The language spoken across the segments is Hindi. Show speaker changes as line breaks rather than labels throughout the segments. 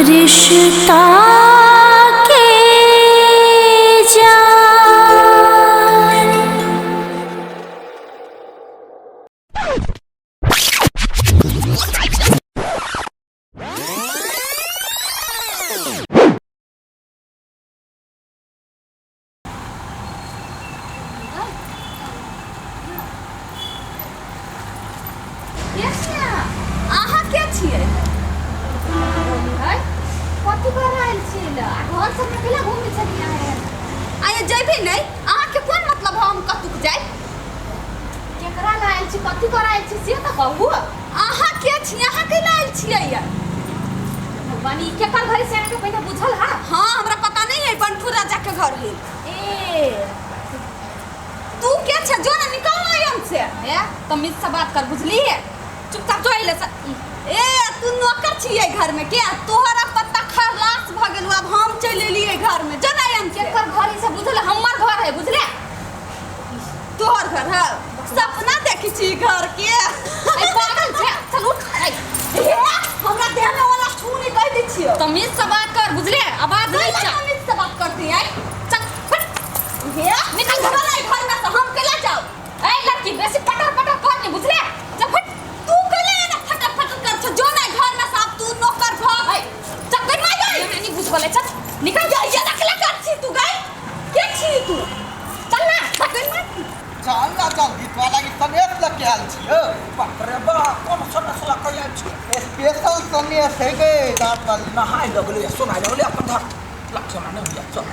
रिश्ता के जान।
अहाँ के छियै? कथी कर रहल छियै? घर सब में केला घूमै छलियै? आये जइबे नै? अहाँ के कोन मतलब हम कतुक जाय? केकरा लायल छी, कथी कर रहल छी से त कहू। अहाँ के छी? अहाँ के लायल छियै? भगवानी केकर घर से के पहिले बुझल हा? हां हमरा पता नहीं है, बनठू राजा के घर है। ए तू के छ? जो ना निकल आयम से। है तमीज से बात कर, बुझली है? चुपचाप जो आइले से। ए तू नौकर छियै घर में के? तोहरा पत्ता खलास भ गेलु, अब हम चल एलियै घर में। जनायन केकर घर से बुझल? हमर घर है, बुझले? तोहर घर है? सपना देखी छी घर के। ए पागल छे, चल उठ। ए हमरा देह में वाला छू नहीं कह दै छियो। तमीज से बात कर, बुझले? आवाज नहीं चल। तमीज से बात करती है। चल फट। हे निकल घर में से, हम केला जाओ। ए लड़की बेसी पटर पटर कर नहीं, बुझले? चल फट। तू केले ना फटर फटर कर छ, जो ना घर में सब तू नौकर भाग। चल गई माय गई। नहीं बुझबले, चल निकल जा। ये रखला कर छी तू गई? के छी तू? चल ना गई माय।
चल ना चल, गीतवा लागी सनेस लग के आल छी। बाप रे बा, कौन सनेस लग के आल छी? स्पेशल सनेस है गे, दांत वाली नहाय लगले, सुनाय लगले अपन घर लग सुना नहीं भैया। चल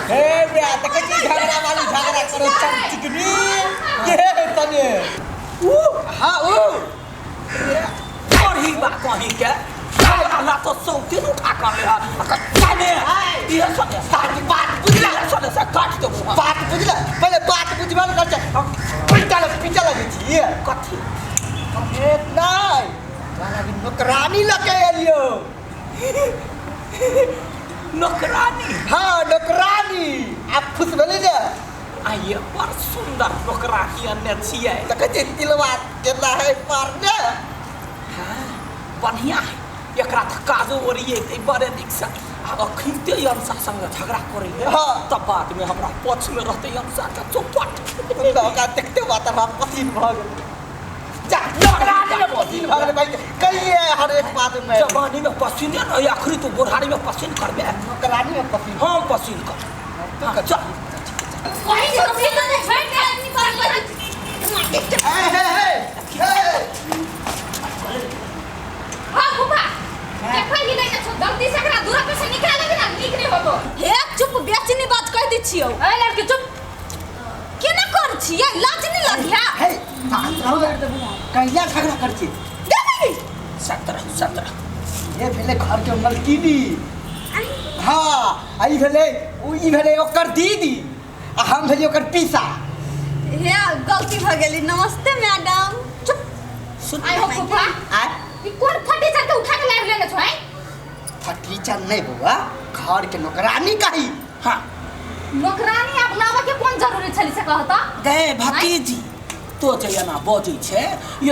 हे बे तक की झगड़ा वाली झगड़ा करो चल चिकनी ये तने हां और ही बात कहीं के अल्लाह तो सौती उठा कर ले काने ये सब सारी बात बुझला सब से काट दो बात बुझला पहले बात बुझबल कर छ पिटा लगे छी कथी एक नहीं गाना भी नौकरानी लगे एलियो नौकरानी। हाँ नौकरानी। आप खुश भले ना? आइए पर सुंदर नौकरानी अन्य छिए। तो कते दिलवा केला है पर ना? हाँ बढ़िया है। एकरा त काजो ओरिए ते बड़े दिख से अब खिलते अंसा संग झगड़ा करे है। हां तब बाद में हमरा पछ में रहते अंसा का चौपट तो का देखते बात हम पसीन भ गेल। जा नौकरानी में पसीन भ गेल भाई। कहिए हर एक बात में जवानी में पसीन न आखिरी तो बुढ़ारी में पसीन करबे। नौकरानी में पसीन हम पसीन कर। हां चल
वही तो फिर तो छोड़ के आदमी कर। हे हां फूफा के फैली नहीं छ, गलती से एकरा दूर पे से निकाल लेबे ना, ठीक नहीं होतो। हे चुप, बेचनी बात कह दी छियो। ए लड़की चुप, केना कर छियै? लाज नहीं लगिया? हे कहिया झगड़ा कर छी? दे दे 17 ये भेले घर के मलकिनी। हां आई भेले ई भेले ओकर दीदी आ हम भेले ओकर पीसा। हे गलती भ गेली। नमस्ते मैडम। चुप सुन आई हो फूफा। आ ई कोन फटी चल के उठा के लाइव लेने छ? फटी चल नहीं बुआ, घर के नौकरानी कही। हां नौकरानी अब लावा के कोन जरूरी छली से कहता?
दे भतीजी तो जयना बजै छे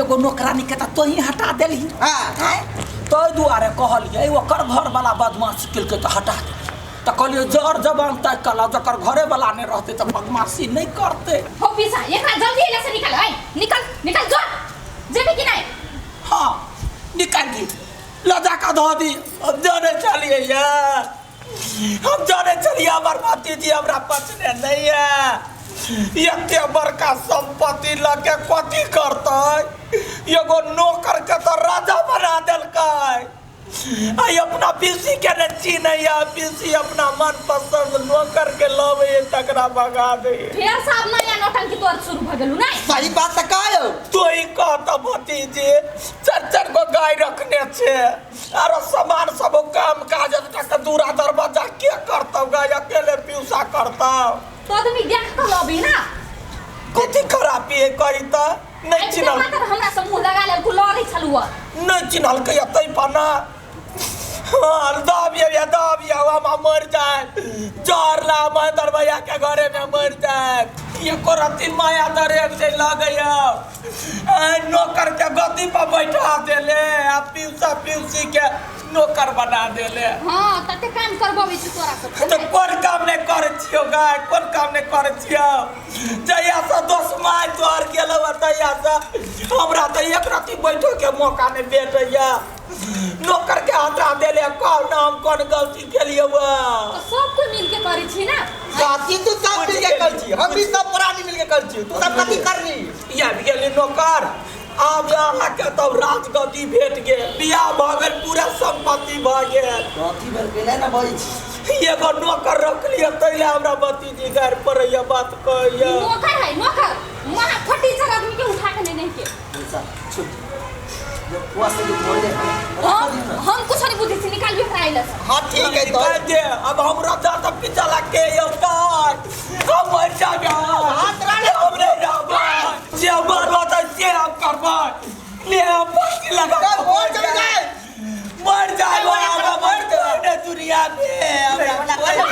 एगो नौकरानी के त तो ही हटा देली। हां तो दुआरे कहलिए ओकर घर वाला बदमाशी केल के त हटा दे। त कहलिए जर जबान तक कला जकर घरे वाला ने रहते त बदमाशी नहीं करते।
हो पीसा एकरा जल्दी एले से निकल। है निकल निकल जो जेबे कि नहीं?
हां निकाल दी लजा का धो दी। अब जाने चलिए यार, हम जाने चलिए हमार भतीजी हमरा पछने नहीं है। ये बड़का संपत्ति लगे कथी करते? एगो नौकर के तो राजा बना देलकै। आई अपना पीसी के न चिन्हैया, पीसी अपना मन पसंद नौकर के लवे तकरा भगा दे।
फेर साहब नया नौटंकी तोर शुरू भ गेलु नहीं?
सही बात त कहयो तो ही कहत भतीजी 4 गो गाय रखने छे और सामान सब काम काज तक दूरा दरवाजा के करतौ? गाय अकेले पिउसा करतौ?
तो आदमी देख तो लबी ना
कथी खराबी है कही त नहीं चिन्हल।
हमरा से मुंह लगा ले, तू लड़ी छलुआ
नहीं चिन्हल के तै पना और दाबिया हम मर जाए चार ला मैं दरवाजा के घरे में मर जाए ये कोरती माया दरे से लगैया नौकर के गद्दी पर बैठा देले आ पीउसी के नौकर बना देले।
हां तते काम करबोबै छी तोरा सब
तो कोन काम नहीं करे छियो गाय कोन काम नहीं करे छियो जया से 10 माय तोर गेलो तया से हमरा त एक राती बैठो के मौका नहीं भेटैया नौकर के हटा देले कौन नाम कौन गलती केलिए बा
तो सब कोई मिल के करै छी ना
जाति तू सब मिल के कर छी हम भी सब प्राणी मिल के कर छी तू सब कथि करनी या गेली नौकर आब यहाँ के तब राजगद्दी भेट गेल बियाह भ गेल पूरा संपत्ति भ गेल
कथी भेल गेलै ना बजै छी
एगो नौकर रख लिया तैले हमरा भतीजी घर पर ये बात कहैया
नौकर है नौकर वहां फटी जगह आदमी के उठा के ले नहीं के
ऐसा छुप जो कुआ से जो मोड़ दे
हम कुछ नहीं बुझी छी निकाल भी फ्राइल से
हां ठीक है तो दे अब हमरा जात पीछा लगे यो काय हम मर जाबे हाथ राने हमरे जाबे जे मरवा त से हम करबा ले हम पक्की लगा मर जाए मर जाए दुनिया में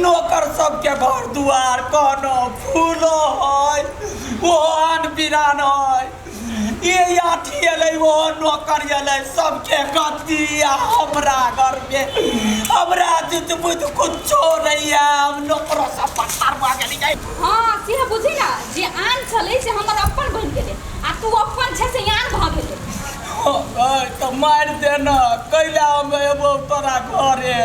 नौकर सबके घर दुआर कोनो फूलो है वो अन बिरान है ये याठी एलै वो नौकर एलै सबके गद्दी हमरा घर में हमरा जित बुत कुछो नहीं है हम नौकरों सब पत्थर भ गेली गई।
हां सीधा बुझी ना जे आन चले से हमर अपन बन गेले आ तू अपन छे से यान भ गेले
तो मार देना कैला हम एबो तोरा घरे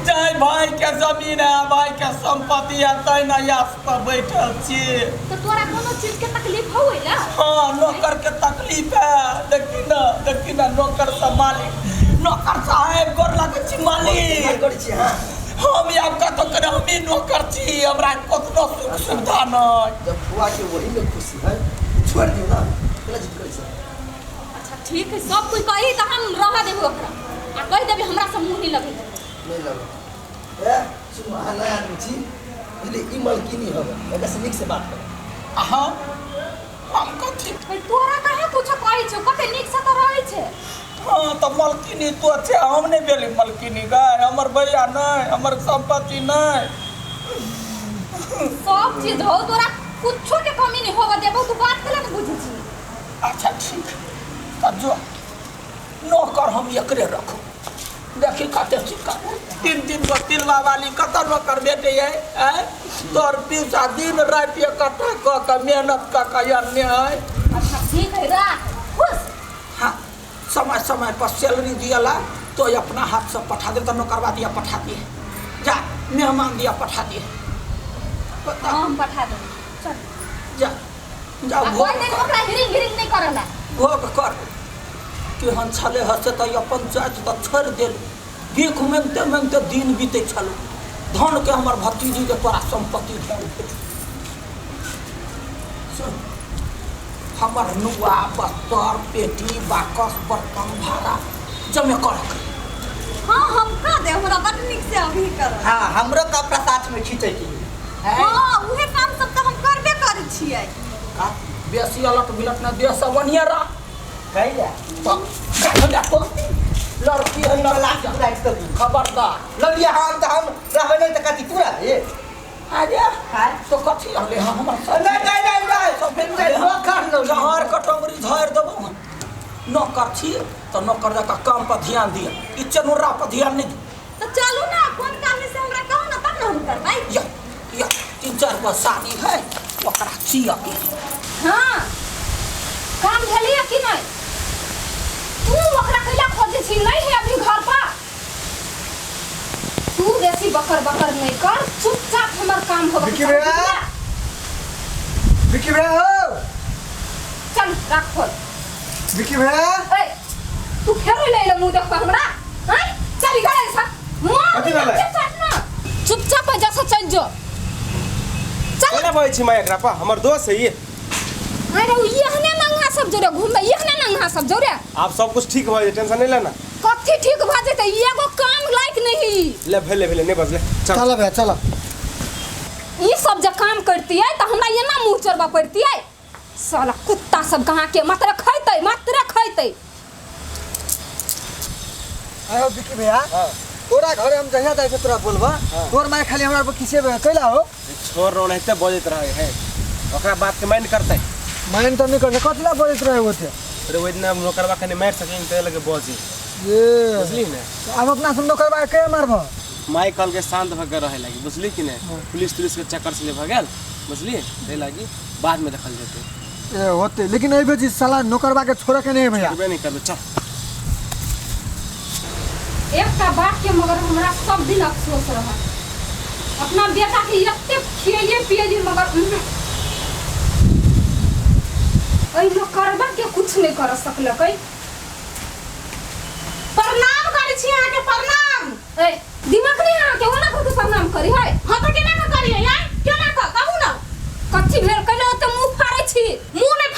जय भाई के जमीन है भाई के संपत्ति है तै ना यास पर बैठल छी
तो तोरा कोनो चीज के तकलीफ होइला
हां नौकर के तकलीफ है देखी ना नौकर से मालिक नौकर साहब गोर लगे छी मालिक
करै छी हां
हम आपका तो करे हम ही नौकर छी हमरा कतनो सुख सुविधा नहीं
जब कुआ के वही में खुशी है छोड़ दियो ना केला जिद करै छी
अच्छा ठीक है सब कोई कही त हम रह देबो ओकरा आ कह देबे हमरा से मुंह नहीं लगे
नहीं लगे ए सुन हां नया आदमी छी इसलिए ई मलकिनी हो एका से निक से बात कर
हां हम कथी
भाई तोरा काहे कुछ कहै छ कते निक से त रहै छै
हां तो मलकिनी तो छे हम नहीं बेली मलकिनी गाय हमर भैया नहीं हमर संपत्ति नहीं
सब चीज हो तोरा कुछो के कमी नहीं होवा देबो तू बात केला न बुझी छी
अच्छा ठीक तब जो नौकर हम एकरे रखो देखी कते चिका 3 दिन को तिलवा वाली कत नौकर बेटे है तोर पीछा दिन रात इकट्ठा क के मेहनत क के अन्य है
अच्छा ठीक है राख खुश
हाँ समय समय पर सैलरी दियाला तो अपना हाथ से पठा दे तो नौकरवा दिया पठा दिए जा मेहमान दिया पठा दिए
हम पठा दे चल
जा जा
कोई दिन ओकरा हिरिंग नहीं करला
भोग कर कि हम छले हसे तो अपन जात तो छोड़ देल भीख मांगते दिन बीते छलो धन के हमर भतीजी के तोरा संपत्ति भेल हमर नुआ बस्तर पेटी बाकस बर्तन भाड़ा जमे कर
हां हम का दे हमरा बड निक से अभी कर
हां हमरो कपड़ा साथ में खींचे की
हां उहे काम सब त हम करबे करै छियै
का बेसी अलट बिलट न देह से बनियरा
कैला
तो कहला तो लड़की है न
लाख राइट कर
खबरदार
ललिया हम त हम रहबे नहीं त कथि पूरा ए
आजे
हां
तो कथी हले हमर
नहीं सब फिर नौकर लो
जहर कटोरी धर देबो नौकर छी तो नौकर का काम पर ध्यान दिया ई चनुरा पर ध्यान नहीं
तो चलू ना कोन काम में से हमरा कहू ना तब ना हम करबै
या 3-4 गो साड़ी है ओकरा चिया के
हां काम भेलिए कि नहीं तू ओकरा कैला खोजे छी नहीं है अभी घर पर तू बेसी बकर नहीं कर चुपचाप हमर काम होबा
विकी भैया हो
चल रख खोल
विकी भैया
ए तू फेर ले ले मुंह देख हमरा हैं चली गए ऐसा
कथी भेलै?
चुपचाप जैसा चल जो चल
केना बोलै छी मैं एकरा पा हमर दोस्त है ये
अरे यहने नंगा सब जोरे घूमबे यहने नंगा सब जोरे
आप सब कुछ ठीक भ जाए टेंशन नहीं लेना
कथी ठीक भ जेते एगो काम लायक नहीं
ले भेले नहीं बजले चल
चलो भैया चलो
ई सब जे काम करती है त हमरा एना मुंह चोरबा पड़ती है साला कुत्ता सब कहां के मात्र खैतै
आयो बिकी भैया तोरा घरे हम जहिया जाए तोरा बोलबा तोर माय खाली हमरा पर किसे कैला हो
छोड़ रो नहीं बजत रहे है ओकरा बात के माइंड करते
माइन त नहीं कर कतला बोलत रहे होते
अरे वो इतना नौकरवा कने मार सकें ते लगे बजे
ये
बुझली ने
अब अपना सुन करबा के मारबा
माई कल के शांत भगे रहे लगी बुझली कि नहीं पुलिस के चक्कर से ले भगल बुझली ते लगी बाद में देखल जेते
ए होते लेकिन ए बेजी साला नौकरबा के छोड़ के नहीं भैया
करबे नहीं करबे चल
एकटा बात के मगर हमरा सब दिन अफसोस रहा अपना बेटा के एते खियाइए पियाइए मगर ओइ लो करबा के कुछ नहीं कर सकलकै प्रणाम करै छी अहाँ के प्रणाम ए दिमाग नहीं अहाँ के ओना को प्रणाम करी है हम तो केना करी है यार केना कहू ना कच्ची भेल कले त मुंह फाड़ै छी मुंह नहीं